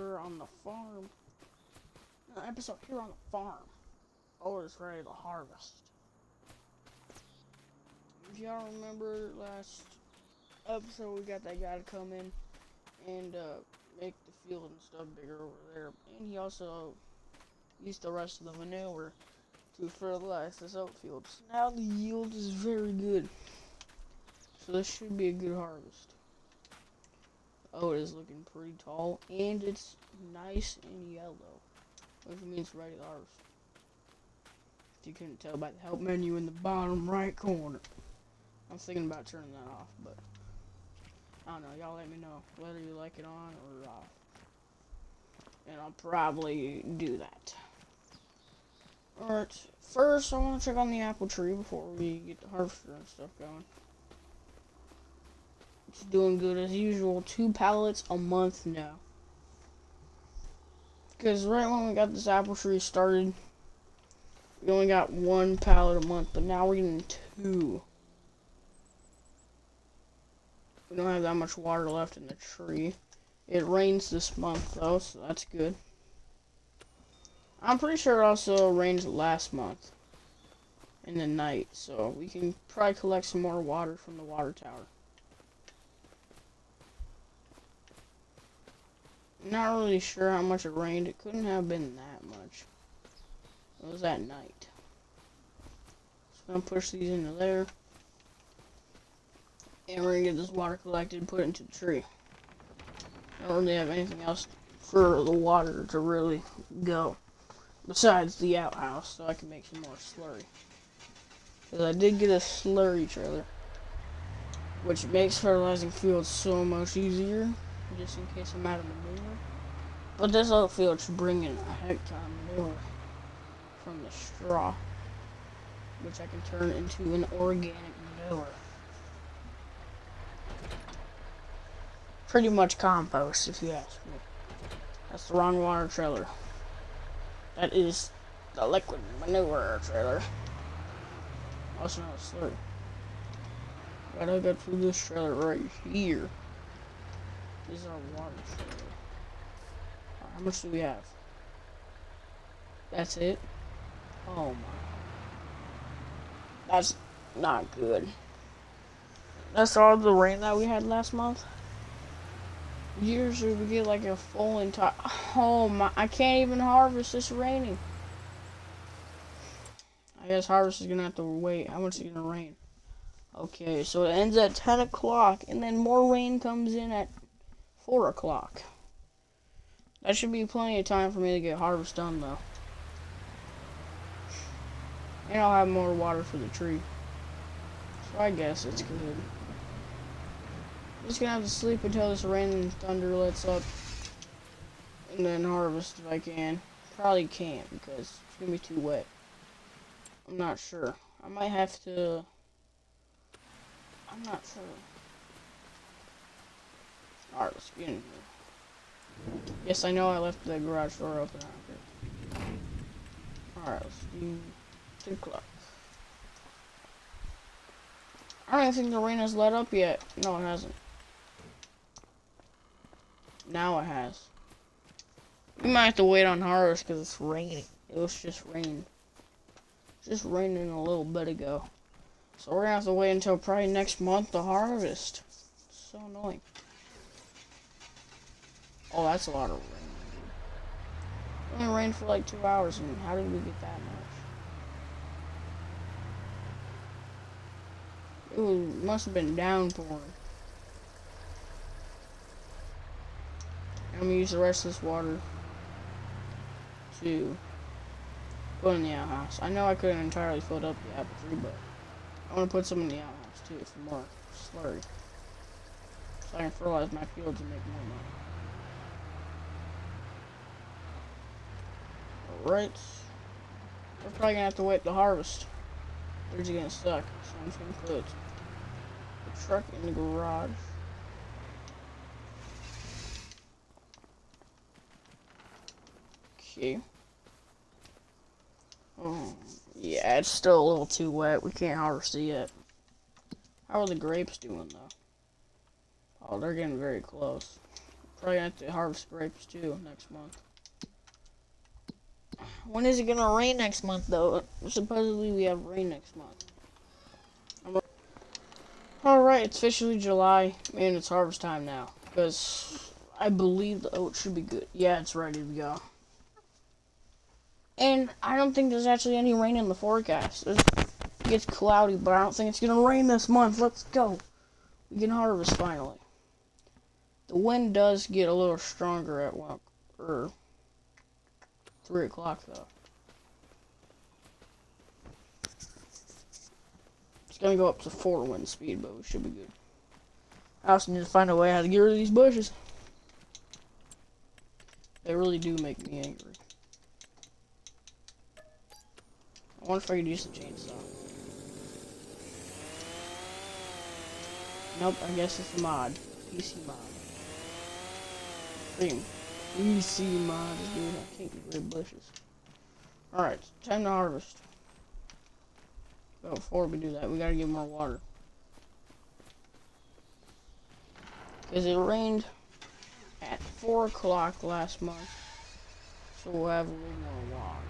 here on the farm. Episode here on the farm. Always ready to harvest. If y'all remember last episode, we got that guy to come in and make the field and stuff bigger over there. And he also used the rest of the manure to fertilize this outfield. So now the yield is very good. So this should be a good harvest. Oh, it is looking pretty tall, and it's nice and yellow, which means ready to harvest. If you couldn't tell by the help menu in the bottom right corner. I'm thinking about turning that off, but I don't know. Y'all let me know whether you like it on or off, and I'll probably do that. Alright, first I want to check on the apple tree before we get the harvester and stuff going. It's doing good as usual. 2 pallets a month now. Because right when we got this apple tree started, we only got 1 pallet a month, but now we're getting 2. We don't have that much water left in the tree. It rains this month though, so that's good. I'm pretty sure it also rained last month in the night, so we can probably collect some more water from the water tower. Not really sure how much it rained. It couldn't have been that much. It was at night. So I'm gonna push these into there. And we're gonna get this water collected and put it into the tree. I don't really have anything else for the water to really go besides the outhouse, so I can make some more slurry. Because I did get a slurry trailer, which makes fertilizing fields so much easier, just in case I'm out of manure. But this outfield should bring in a heck ton of manure from the straw, which I can turn into an organic manure. Pretty much compost, if you ask me. That's the wrong water trailer. That is the liquid manure trailer. Also not a slurry. Gotta go through this trailer right here. This is our water trailer. Right, how much do we have? That's it? Oh my. That's not good. That's all the rain that we had last month? Usually we get like a full entire... Oh my, I can't even harvest. It's raining. I guess harvest is gonna have to wait. How much is it gonna rain? Okay, so it ends at 10 o'clock, and then more rain comes in at 4 o'clock. That should be plenty of time for me to get harvest done, though. And I'll have more water for the tree. So I guess it's good. Just gonna have to sleep until this rain and thunder lets up, and then harvest if I can. Probably can't because it's gonna be too wet. I'm not sure. I might have to... I'm not sure. Alright, let's get in here. Yes, I know I left the garage door open out here. Alright, let's do 2 o'clock. I don't even think the rain has let up yet. No, it hasn't. Now it has. We might have to wait on harvest because it's raining. It was just rain. Just raining a little bit ago. So we're gonna have to wait until probably next month to harvest. It's so annoying. Oh, that's a lot of rain. It only rained for like 2 hours, and how did we get that much? It must have been downpouring. I'm gonna use the rest of this water to put in the outhouse. I know I couldn't entirely fill up the apple tree, but I want to put some in the outhouse too for more slurry, so I can fertilize my fields and make more money. Alright. We're probably gonna have to wait to harvest. They're just gonna suck, so I'm just gonna put the truck in the garage. Okay. Oh, yeah, it's still a little too wet. We can't harvest it yet. How are the grapes doing, though? Oh, they're getting very close. Probably gonna have to harvest grapes too next month. When is it gonna rain next month though? Supposedly we have rain next month. Alright, it's officially July, and it's harvest time now. Because I believe the oat should be good. Yeah, it's ready to go. And I don't think there's actually any rain in the forecast. It gets cloudy, but I don't think it's gonna rain this month. Let's go. We can harvest finally. The wind does get a little stronger at 3 o'clock though. It's gonna go up to 4 wind speed, but we should be good. I also need to find a way how to get rid of these bushes. They really do make me angry. I wonder if I could use the chainsaw. Nope, I guess it's a mod. PC mod. Freaking PC mod, dude. I can't get rid of bushes. Alright, time to harvest. But before we do that, we gotta get more water. Because it rained at 4 o'clock last month. So we'll have a little more water.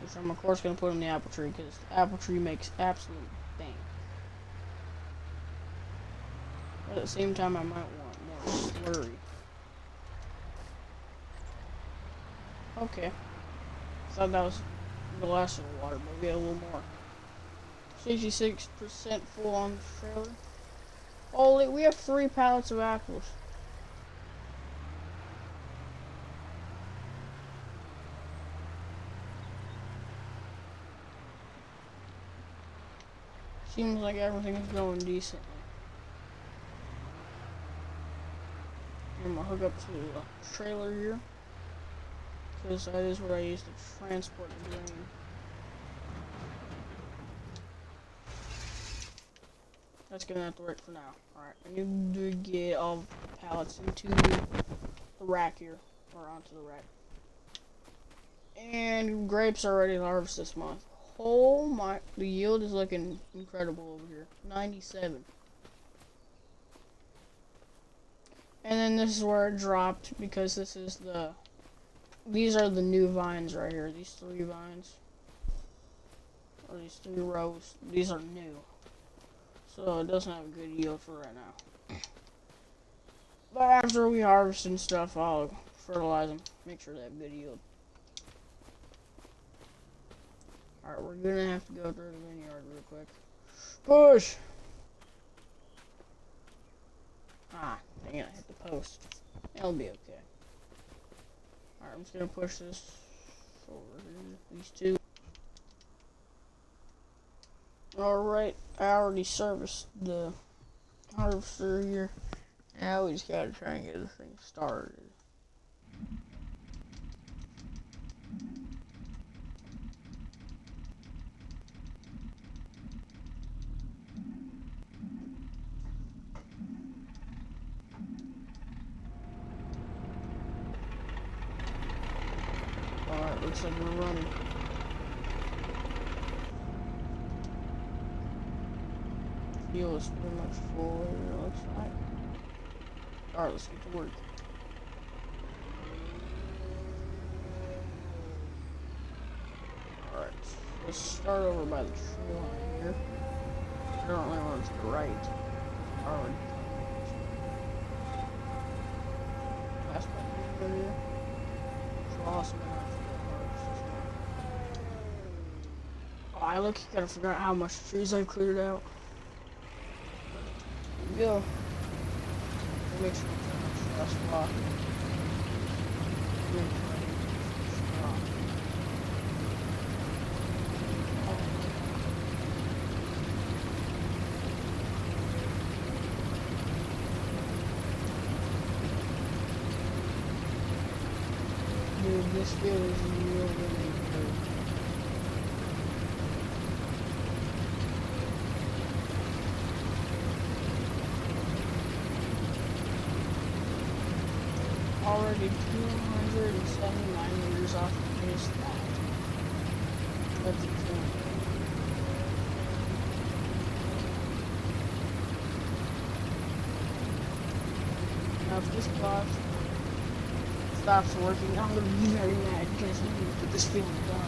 Which I'm of course going to put in the apple tree, because the apple tree makes absolute bank. But at the same time, I might want more slurry. Okay. I thought that was the last of the water, but we got a little more. 66% full on the trailer. Holy, we have 3 pallets of apples. Seems like everything is going decently. I'm gonna hook up to the trailer here, because that is what I use to transport the grain. That's gonna have to work for now. Alright, I need to get all the pallets into the rack here, or onto the rack. And grapes are ready to harvest this month. Oh my, the yield is looking incredible over here. 97. And then this is where it dropped, because these are the new vines right here. These 3 vines. Or these 3 rows. These are new. So it doesn't have a good yield for right now. But after we harvest and stuff, I'll fertilize them. Make sure they have good yield. Alright, we're gonna have to go through the vineyard real quick. Push! Ah, dang it, I hit the post. It'll be okay. Alright, I'm just gonna push this over here, these 2. Alright, I already serviced the harvester here. Now we just gotta try and get this thing started. Alright, looks like we're running. Fuel is pretty much full, it looks like. Alright, let's get to work. Alright, let's start over by the tree line here. I don't really want it to the right. Alright. Pass by the area. It's awesome. Oh, I look, gotta figure out how much trees I cleared out. There we go. Make sure that's rock. Dude, this field is really good. Already 279 meters off the finish line. That's insane. now if this clock stops working, I'm gonna be very mad because we need to put this field done.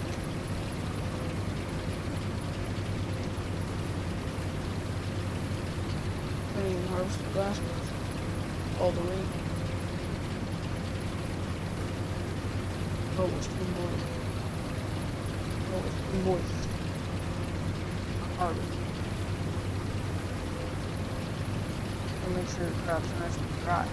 I didn't even harvest the grass with all the rain. Oh, it's too moist. Oh, it's too moist. Harvest. And make sure the crops are nice and dry.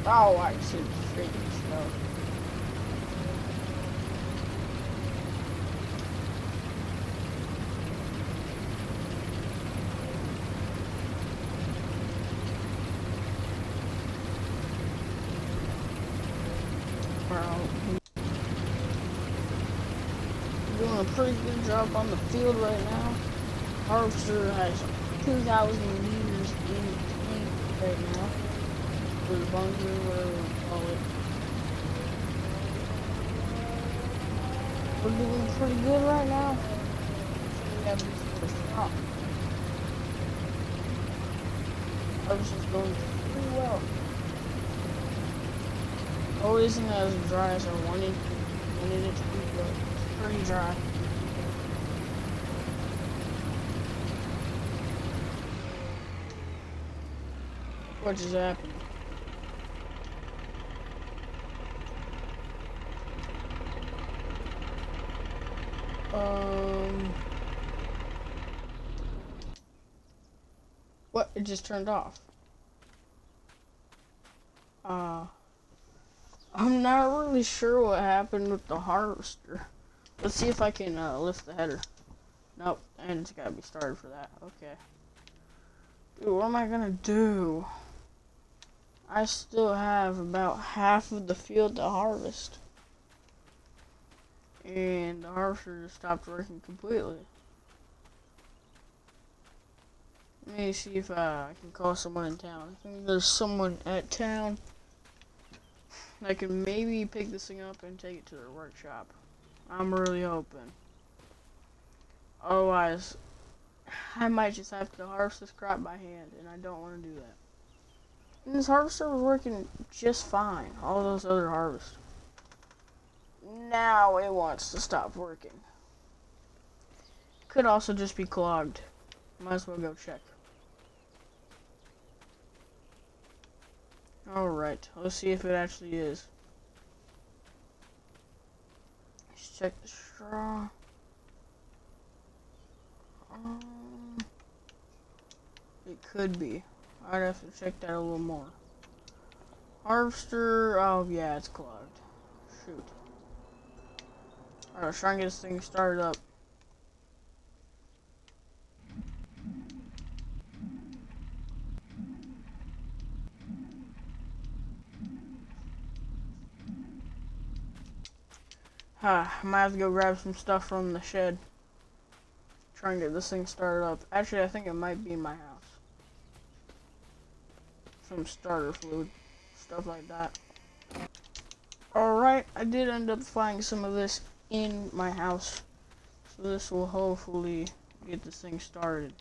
Oh, I see the freaking snow. Well, I'm doing a pretty good job on the field right now. Harvester has 2,000 liters in the tank right now. For the bunker, whatever you call it. We're doing pretty good right now. We have this for the stop. Harvest is going pretty well. Oh, it isn't as dry as I wanted it to be, but it's pretty dry. What just happened? What? It just turned off. I'm not really sure what happened with the harvester. Let's see if I can lift the header. Nope, and it's gotta be started for that. Okay. Dude, what am I gonna do? I still have about half of the field to harvest. And the harvester just stopped working completely. Let me see if I can call someone in town. I think there's someone at town that can maybe pick this thing up and take it to their workshop. I'm really hoping. Otherwise, I might just have to harvest this crop by hand, and I don't want to do that. And this harvester was working just fine. All those other harvests. Now it wants to stop working. Could also just be clogged. Might as well go check. Alright, let's see if it actually is. Let's check the straw. It could be. I'd have to check that a little more. Harvester, oh yeah, it's clogged. Shoot. Alright, let's try and get this thing started up. I might have to go grab some stuff from the shed. Try and get this thing started up. Actually, I think it might be in my house. Some starter fluid. Stuff like that. Alright, I did end up finding some of this in my house. So this will hopefully get this thing started.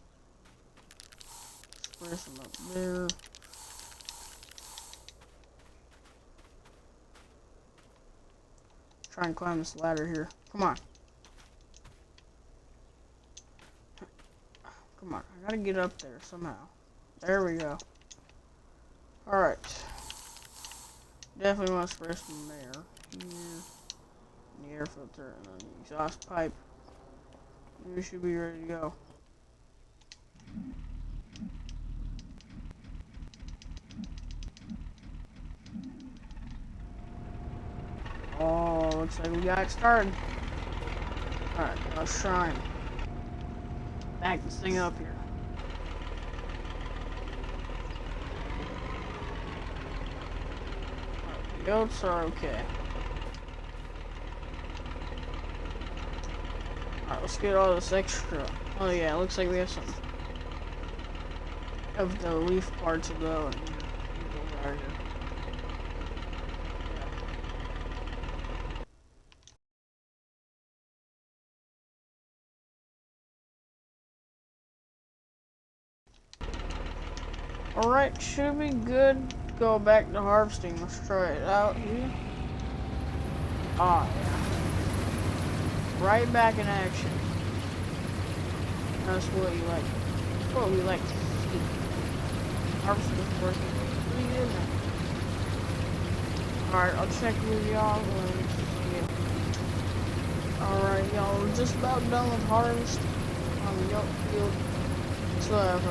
Spray some up there. Try and climb this ladder here. Come on. Come on. I gotta get up there somehow. There we go. Alright. Definitely want to spray some there. Here. The air filter and then the exhaust pipe. We should be ready to go. Oh, looks like we got it started. Alright, let's try and back this thing up here. Right, the goats are okay. Alright, let's get all this extra. Oh yeah, it looks like we have some of the leaf parts of the right here. Alright, should be good. Go back to harvesting. Let's try it out here. Ah, yeah. Right back in action. That's what you like. That's what we like to see. Harvesting is working pretty good now. Alright, I'll check with y'all when alright, y'all, we're just about done with harvest on the oat field. Still have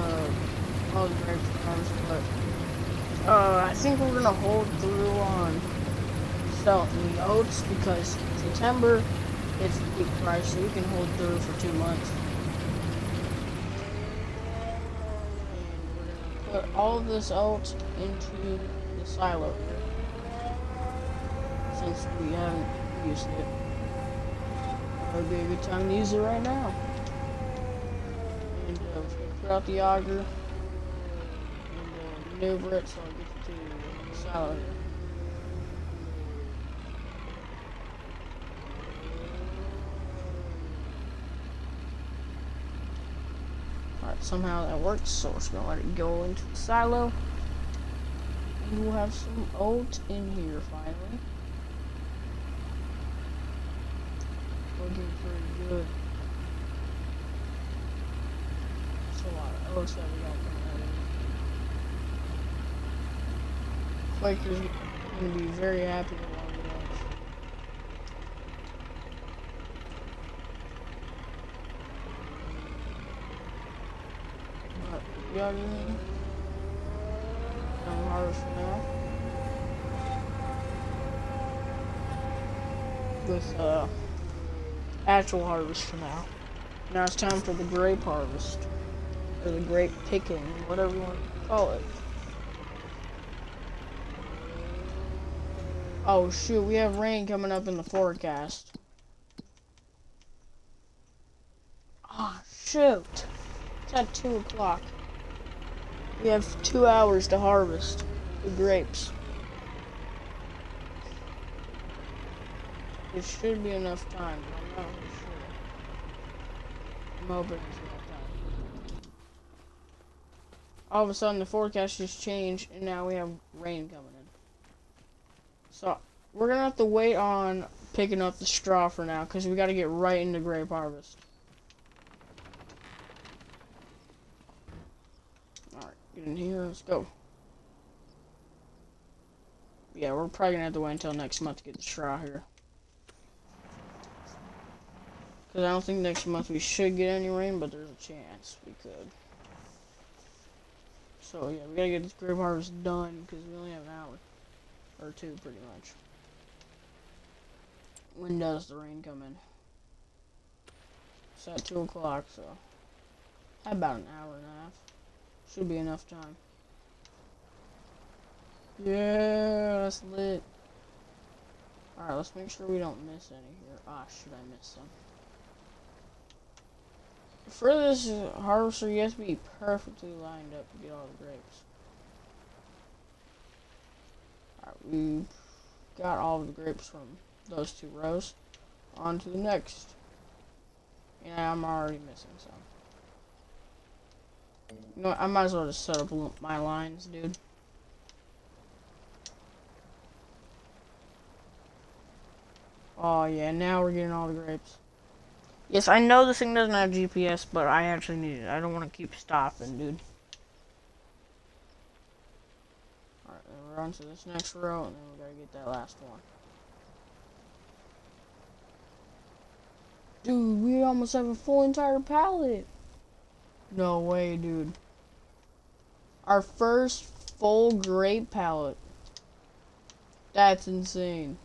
all the grapes to harvest, but I think we're gonna hold through on selling the oats because September it's peak price, so we can hold through for 2 months. And we're gonna put all of this oat into the silo here, since we haven't used it. It would be a good time to use it right now. And put out the auger and maneuver it so it gets to the silo here. Alright, somehow that works, so we're just gonna let it go into the silo. And we'll have some oat in here finally. Looking pretty good. That's a lot of oats that we got coming out of here. Quaker's gonna be very happy with all the oats. But y'all can harvest for now. With actual harvest for now. Now it's time for the grape harvest. Or the grape picking, whatever you want to call it. Oh shoot, we have rain coming up in the forecast. Oh shoot. It's at 2 o'clock. We have 2 hours to harvest the grapes. It should be enough time, but I'm not really sure. I'm hoping it's enough time. All of a sudden the forecast just changed and now we have rain coming in. So we're gonna have to wait on picking up the straw for now because we gotta get right into grape harvest. Alright, get in here, let's go. Yeah, we're probably gonna have to wait until next month to get the straw here. Because I don't think next month we should get any rain, but there's a chance we could. So yeah, we gotta get this grape harvest done because we only have an hour. Or 2 pretty much. When does the rain come in? It's at 2 o'clock, so about an hour and a half. Should be enough time. Yeah, that's lit. Alright, let's make sure we don't miss any here. Ah, should I miss some? For this harvester, you have to be perfectly lined up to get all the grapes. Alright, we got all of the grapes from those 2 rows. On to the next. And I'm already missing some. You know what, I might as well just set up my lines, dude. Oh yeah, now we're getting all the grapes. Yes, I know this thing doesn't have GPS, but I actually need it. I don't want to keep stopping, dude. Alright, then we're on to this next row, and then we gotta get that last one. Dude, we almost have a full entire pallet. No way, dude. Our first full grape pallet. That's insane.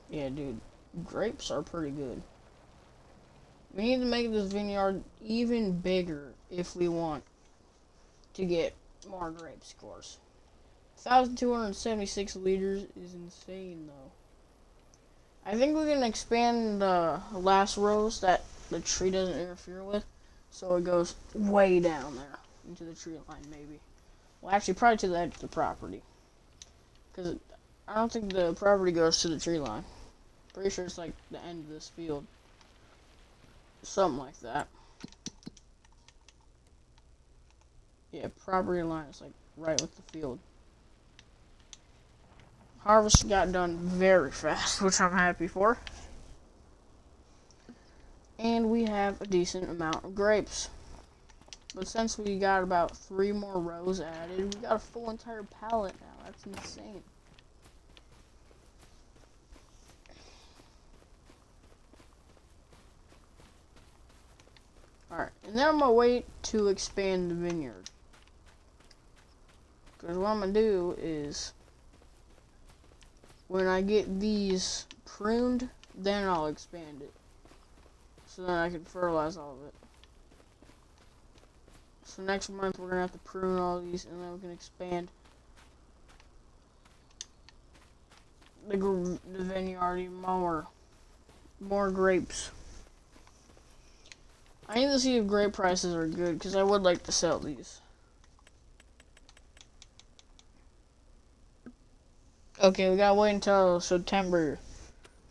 Yeah, dude. Grapes are pretty good. We need to make this vineyard even bigger if we want to get more grapes, of course. 1,276 liters is insane, though. I think we can expand the last rows that the tree doesn't interfere with, so it goes way down there into the tree line, maybe. Well, actually, probably to the edge of the property, because I don't think the property goes to the tree line. Pretty sure it's like the end of this field, something like that. Yeah, property line is like right with the field. Harvest got done very fast, which I'm happy for. And we have a decent amount of grapes. But since we got about 3 more rows added, we got a full entire pallet now. That's insane. Alright, and then I'm going to wait to expand the vineyard. Because what I'm going to do is, when I get these pruned, then I'll expand it. So then I can fertilize all of it. So next month we're going to have to prune all these, and then we can expand the vineyard even more. More grapes. I need to see if grape prices are good, because I would like to sell these. Okay, we gotta wait until September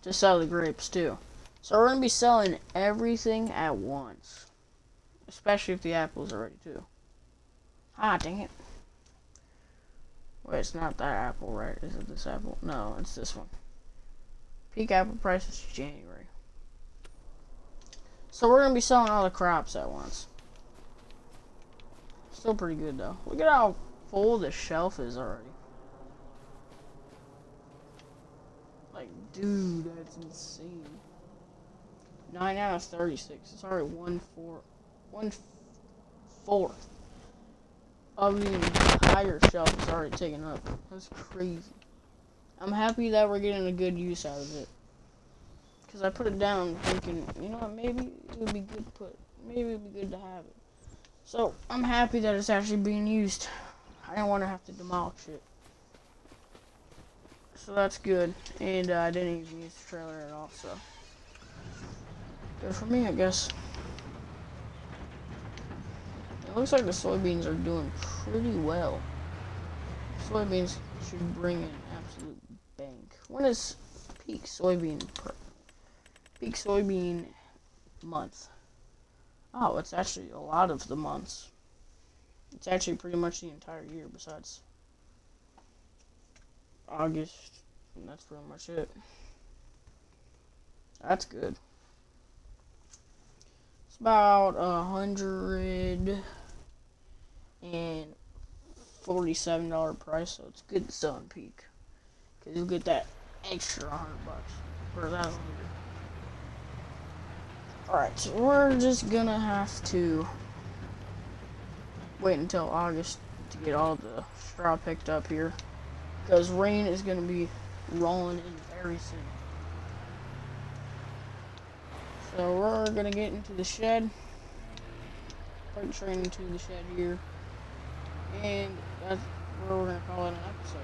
to sell the grapes too. So we're gonna be selling everything at once. Especially if the apples are ready too. Ah, dang it. Wait, it's not that apple, right? Is it this apple? No, it's this one. Peak apple price is January. So we're gonna be selling all the crops at once. Still pretty good though. Look at how full the shelf is already. Like, dude, that's insane. 9 out of 36. It's already 1/4 of the entire shelf is already taken up. That's crazy. I'm happy that we're getting a good use out of it. Because I put it down thinking, you know what, maybe it would be good to put. Maybe it would be good to have it. So, I'm happy that it's actually being used. I didn't want to have to demolish it. So that's good. And I didn't even use the trailer at all, so. Good for me, I guess. It looks like the soybeans are doing pretty well. Soybeans should bring in absolute bank. When is peak soybean month? Oh, it's actually a lot of the months. It's actually pretty much the entire year besides August, and that's pretty much it. That's good. It's about $147 price, so it's good to sell in peak. Because you'll get that extra $100 for that $100. Alright, so we're just gonna have to wait until August to get all the straw picked up here. Because rain is gonna be rolling in very soon. So we're gonna get into the shed. Freight train into the shed here. And that's where we're gonna call it an episode.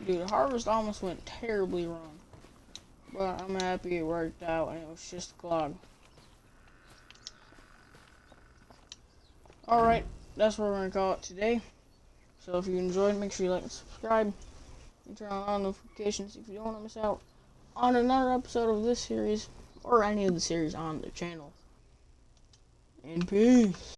Dude, the harvest almost went terribly wrong. But I'm happy it worked out and it was just a clog. Alright, that's what we're gonna call it today. So if you enjoyed, make sure you like and subscribe. And turn on all notifications if you don't want to miss out on another episode of this series or any of the series on the channel. And peace.